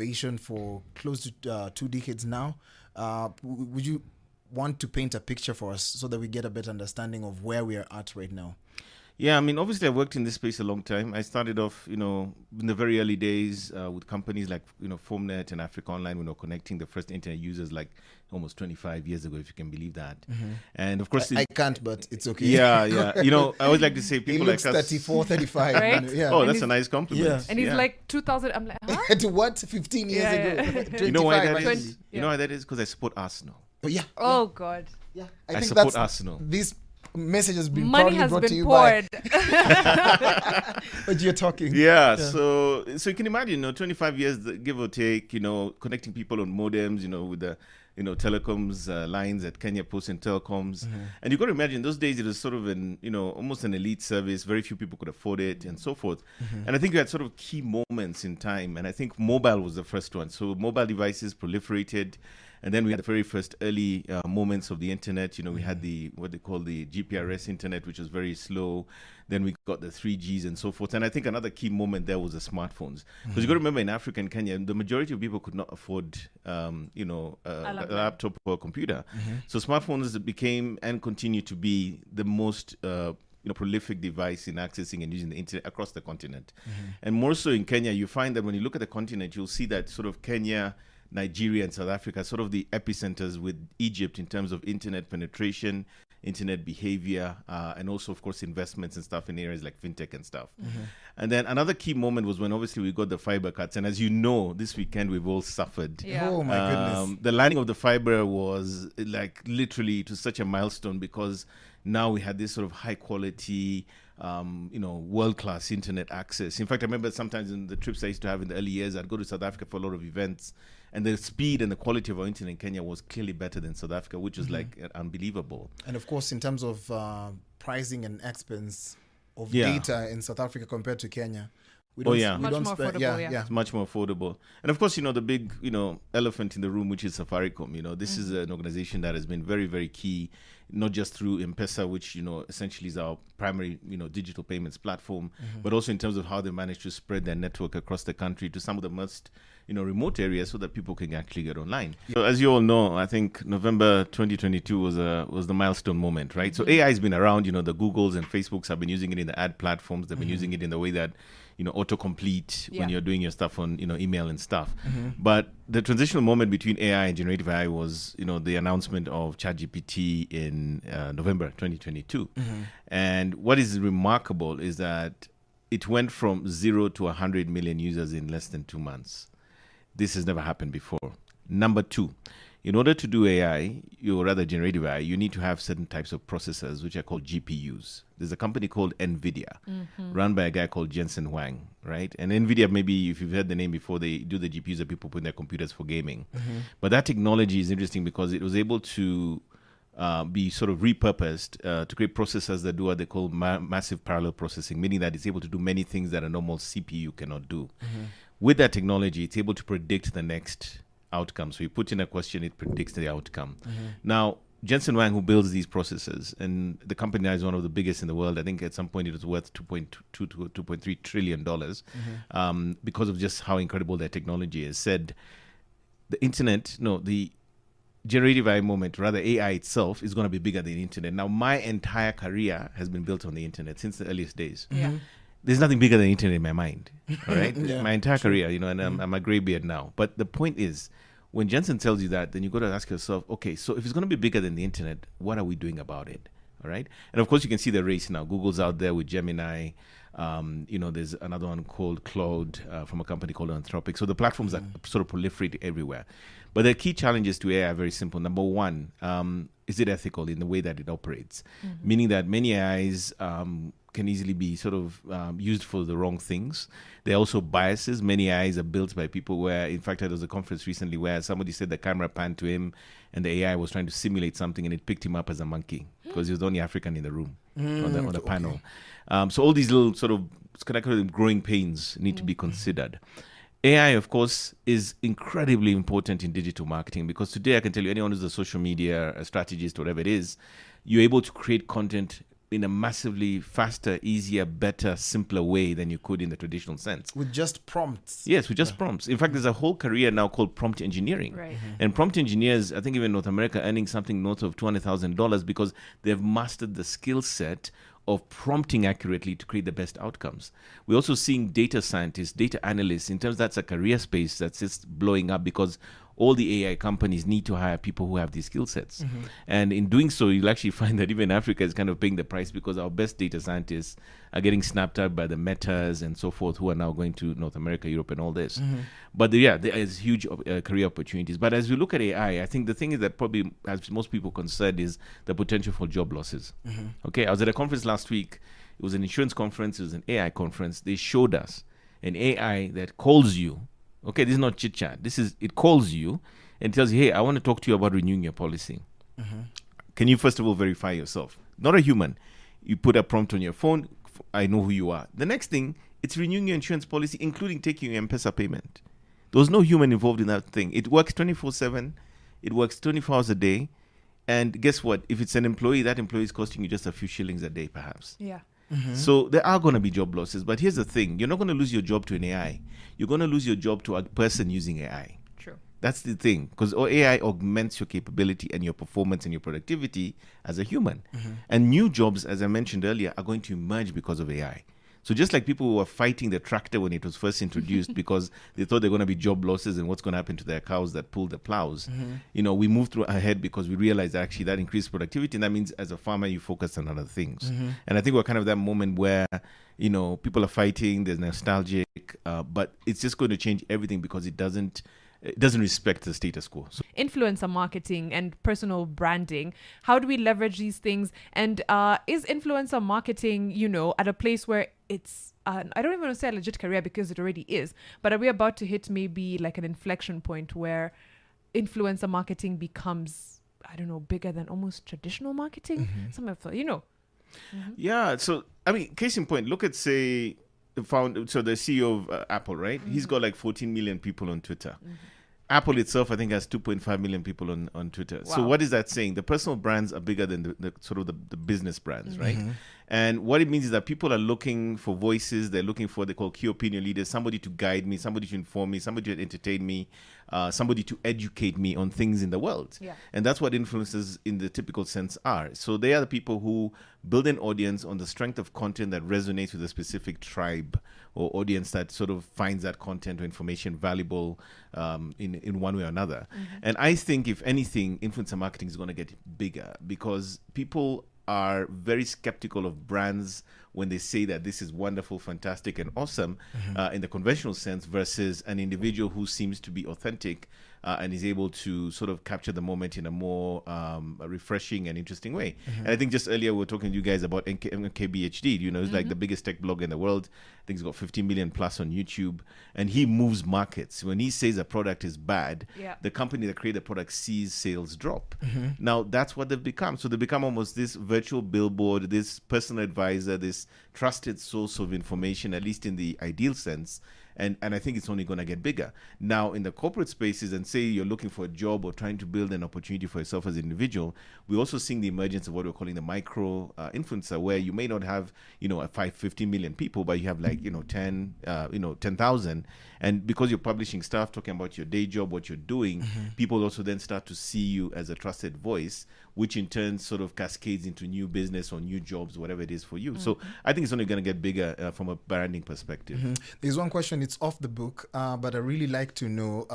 innovation for close to 2 decades now. Would you want to paint a picture for us so that we get a better understanding of where we are at right now? Yeah, I mean, obviously, I've worked in this space a long time. I started off, in the very early days with companies like, Formnet and Africa Online, connecting the first internet users like almost 25 years ago, if you can believe that. Mm-hmm. And of course, I can't, but it's okay. Yeah. I always like to say people he looks like us. 34, 35. Right? Yeah. Oh, that's a nice compliment. Yeah. And he's like 2000. I'm like, huh? To what? 15 years ago? 25, You know why that is? 20, You know why that is? Because I support Arsenal. Oh, yeah. Oh, God. Yeah. I support Arsenal. This message has been Money proudly has brought to been you poured. But you're talking. Yeah. So you can imagine, 25 years, give or take, connecting people on modems, with the, telecoms lines at Kenya Post and Telecoms. Mm-hmm. And you've got to imagine those days it was sort of almost an elite service. Very few people could afford it and so forth. Mm-hmm. And I think you had sort of key moments in time. And I think mobile was the first one. So mobile devices proliferated. And then we had the very first early moments of the internet. We had what they call the GPRS internet, which was very slow. Then we got the 3Gs and so forth. And I think another key moment there was the smartphones. Because you got to remember in Africa and Kenya, the majority of people could not afford, a laptop or a computer. Mm-hmm. So smartphones became and continue to be the most prolific device in accessing and using the internet across the continent. Mm-hmm. And more so in Kenya, you find that when you look at the continent, you'll see that sort of Kenya, Nigeria and South Africa, sort of the epicenters with Egypt in terms of internet penetration, internet behavior, and also, of course, investments and stuff in areas like fintech and stuff. Mm-hmm. And then another key moment was when obviously we got the fiber cuts. And as you know, this weekend we've all suffered. Yeah. Oh, my goodness. The landing of the fiber was like literally to such a milestone because now we had this sort of high quality, world-class internet access. In fact, I remember sometimes in the trips I used to have in the early years, I'd go to South Africa for a lot of events, and the speed and the quality of our internet in Kenya was clearly better than South Africa, which was like unbelievable. And of course, in terms of pricing and expense of data in South Africa compared to Kenya, we don't Much more spend, affordable, It's much more affordable. And of course, the big, elephant in the room, which is Safaricom. This is an organization that has been very, very key, not just through M-Pesa, which, essentially is our primary, digital payments platform, but also in terms of how they managed to spread their network across the country to some of the most, remote areas so that people can actually get online. So as you all know, I think November 2022 was the milestone moment, right? So AI has been around, the Googles and Facebooks have been using it in the ad platforms. They've been using it in the way that, autocomplete when you're doing your stuff on, email and stuff. But the transitional moment between AI and generative AI was, the announcement of ChatGPT in November 2022. And what is remarkable is that it went from 0 to 100 million users in less than 2 months. This has never happened before. Number two, in order to do AI, or rather generative AI, you need to have certain types of processors, which are called GPUs. There's a company called NVIDIA, run by a guy called Jensen Huang, right? And NVIDIA, maybe if you've heard the name before, they do the GPUs that people put in their computers for gaming. But that technology is interesting because it was able to be sort of repurposed to create processors that do what they call massive parallel processing, meaning that it's able to do many things that a normal CPU cannot do. With that technology, it's able to predict the next outcome. So you put in a question, it predicts the outcome. Now, Jensen Huang, who builds these processors, and the company now is one of the biggest in the world. I think at some point it was worth $2.2 to $2.3 trillion because of just how incredible their technology is. Said the generative AI moment, rather AI itself, is going to be bigger than the internet. Now, my entire career has been built on the internet since the earliest days. There's nothing bigger than the internet in my mind, all right? My entire career, and I'm a graybeard now. But the point is, when Jensen tells you that, then you got to ask yourself, okay, so if it's going to be bigger than the internet, what are we doing about it, all right? And of course, you can see the race now. Google's out there with Gemini. There's another one called Claude from a company called Anthropic. So the platforms are sort of proliferate everywhere. But the key challenges to AI are very simple. Number one, is it ethical in the way that it operates? Meaning that many AIs can easily be sort of used for the wrong things. There are also biases. Many AIs are built by people where, in fact, there was a conference recently where somebody said the camera panned to him and the AI was trying to simulate something and it picked him up as a monkey because he was the only African in the room on the panel. So all these little sort of growing pains need to be considered. AI, of course, is incredibly important in digital marketing because today I can tell you anyone who's a social media a strategist, whatever it is, you're able to create content in a massively faster, easier, better, simpler way than you could in the traditional sense. With just prompts. Yes, with just prompts. In fact, there's a whole career now called prompt engineering. Right. And prompt engineers, I think even in North America, earning something north of $200,000 because they've mastered the skill set of prompting accurately to create the best outcomes. We're also seeing data scientists, data analysts. In terms, that's a career space that's just blowing up because all the AI companies need to hire people who have these skill sets. And in doing so, you'll actually find that even Africa is kind of paying the price because our best data scientists are getting snapped up by the Metas and so forth, who are now going to North America, Europe, and all this. But there is huge career opportunities. But as we look at AI, I think the thing is that probably has most people concerned is the potential for job losses. Okay, I was at a conference last week. It was an insurance conference. It was an AI conference. They showed us an AI that calls you. Okay, this is not chit chat. It calls you and tells you, hey, I want to talk to you about renewing your policy. Can you first of all verify yourself? Not a human. You put a prompt on your phone. I know who you are. The next thing, it's renewing your insurance policy, including taking your M-Pesa payment. There was no human involved in that thing. It works 24/7. It works 24 hours a day. And guess what? If it's an employee, that employee is costing you just a few shillings a day, perhaps. Yeah. So there are going to be job losses. But here's the thing. You're not going to lose your job to an AI. You're going to lose your job to a person using AI. True. That's the thing. Because AI augments your capability and your performance and your productivity as a human. And new jobs, as I mentioned earlier, are going to emerge because of AI. So just like people who were fighting the tractor when it was first introduced because they thought they're going to be job losses and what's going to happen to their cows that pull the plows, we moved through ahead because we realized that actually that increased productivity, and that means as a farmer you focus on other things. And I think we're kind of that moment where people are fighting, there's nostalgic, but it's just going to change everything because it doesn't respect the status quo. So Influencer marketing and personal branding. How do we leverage these things? And is influencer marketing, at a place where it's, I don't even want to say a legit career because it already is, but are we about to hit maybe like an inflection point where influencer marketing becomes, I don't know, bigger than almost traditional marketing? Some of Yeah. So, I mean, case in point, look at, say, the CEO of Apple, right? He's got like 14 million people on Twitter. Apple itself, I think, has 2.5 million people on Twitter. Wow. So what is that saying? The personal brands are bigger than the sort of the business brands, right? And what it means is that people are looking for voices. They're looking for, they call key opinion leaders, somebody to guide me, somebody to inform me, somebody to entertain me, somebody to educate me on things in the world. Yeah. And that's what influencers in the typical sense are. So they are the people who build an audience on the strength of content that resonates with a specific tribe or audience that sort of finds that content or information valuable in one way or another. And I think, if anything, influencer marketing is going to get bigger because people are very skeptical of brands when they say that this is wonderful, fantastic, and awesome in the conventional sense versus an individual who seems to be authentic and is able to sort of capture the moment in a more refreshing and interesting way. And I think just earlier we were talking to you guys about MKBHD. He's like the biggest tech blogger in the world. I think he's got 50 million plus on YouTube, and he moves markets. When he says a product is bad, the company that created the product sees sales drop. Now that's what they've become. So they become almost this virtual billboard, this personal advisor, this trusted source of information, at least in the ideal sense. And I think it's only going to get bigger. Now, in the corporate spaces, and say you're looking for a job or trying to build an opportunity for yourself as an individual, we're also seeing the emergence of what we're calling the micro influencer, where you may not have, 50 million people, but you have like, 10,000. And because you're publishing stuff, talking about your day job, what you're doing, people also then start to see you as a trusted voice, which in turn sort of cascades into new business or new jobs, whatever it is for you. So I think it's only going to get bigger from a branding perspective. There's one question, it's off the book, but I really like to know,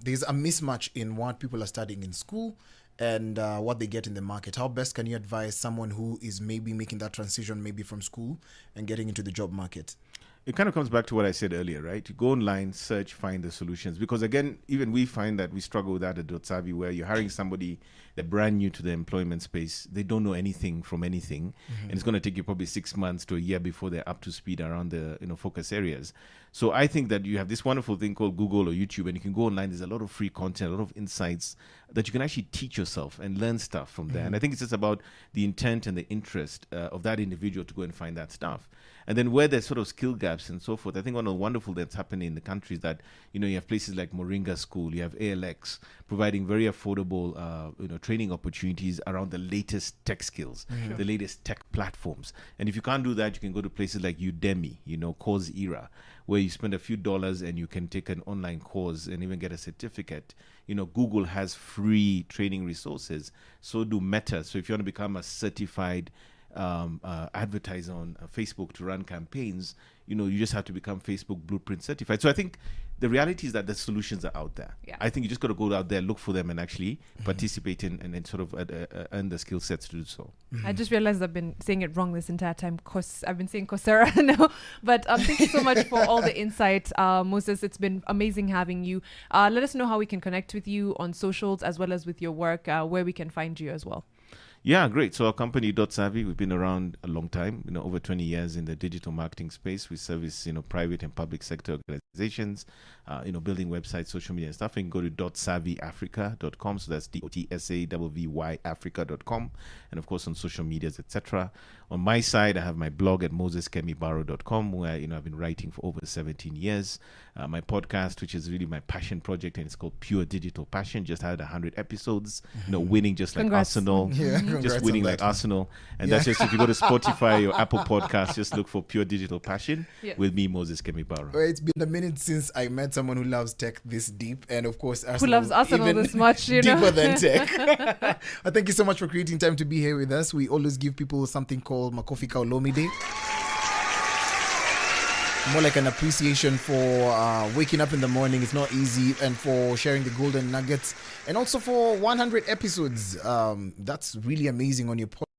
there's a mismatch in what people are studying in school and what they get in the market. How best can you advise someone who is maybe making that transition, maybe from school and getting into the job market? It kind of comes back to what I said earlier, right? You go online, search, find the solutions. Because again, even we find that we struggle with that at .savvy, where you're hiring somebody that's brand new to the employment space. They don't know anything from anything. And it's going to take you probably 6 months to a year before they're up to speed around the focus areas. So I think that you have this wonderful thing called Google or YouTube, and you can go online. There's a lot of free content, a lot of insights. that you can actually teach yourself and learn stuff from there. And I think it's just about the intent and the interest of that individual to go and find that stuff. And then where there's sort of skill gaps and so forth, I think one of the wonderful that's happening in the country is that, you have places like Moringa School, you have ALX, providing very affordable, training opportunities around the latest tech skills, the latest tech platforms. And if you can't do that, you can go to places like Udemy, Coursera, where you spend a few dollars and you can take an online course and even get a certificate. Google has free training resources. So do Meta. So if you want to become a certified advertiser on Facebook to run campaigns, you just have to become Facebook Blueprint certified. So I think the reality is that the solutions are out there. Yeah. I think you just got to go out there, look for them, and actually participate in and sort of earn the skill sets to do so. I just realized I've been saying it wrong this entire time. I've been saying Coursera now. But thank you so much for all the insight, Moses. It's been amazing having you. Let us know how we can connect with you on socials as well as with your work, where we can find you as well. Yeah, great. So our company, Savvy, we've been around a long time, over 20 years in the digital marketing space. We service, private and public sector organizations, building websites, social media and stuff. You can go to .savvyafrica.com. So that's DOTSAVVY Africa.com. And of course on social medias, etc. On my side, I have my blog at moseskemibaro.com, where, I've been writing for over 17 years. My podcast, which is really my passion project, and it's called Pure Digital Passion, just had 100 episodes, winning just like Congrats. Arsenal. Just winning like Arsenal. And that's just, if you go to Spotify or Apple Podcasts, just look for Pure Digital Passion with me, Moses Kemibaro. Well, it's been a minute since I met someone who loves tech this deep, and of course Arsenal, who loves Arsenal even this much, deeper than tech. Thank you so much for creating time to be here with us. We always give people something called Makofi Kaolomide. More like an appreciation for waking up in the morning. It's not easy, and for sharing the golden nuggets, and also for 100 episodes. That's really amazing on your podcast.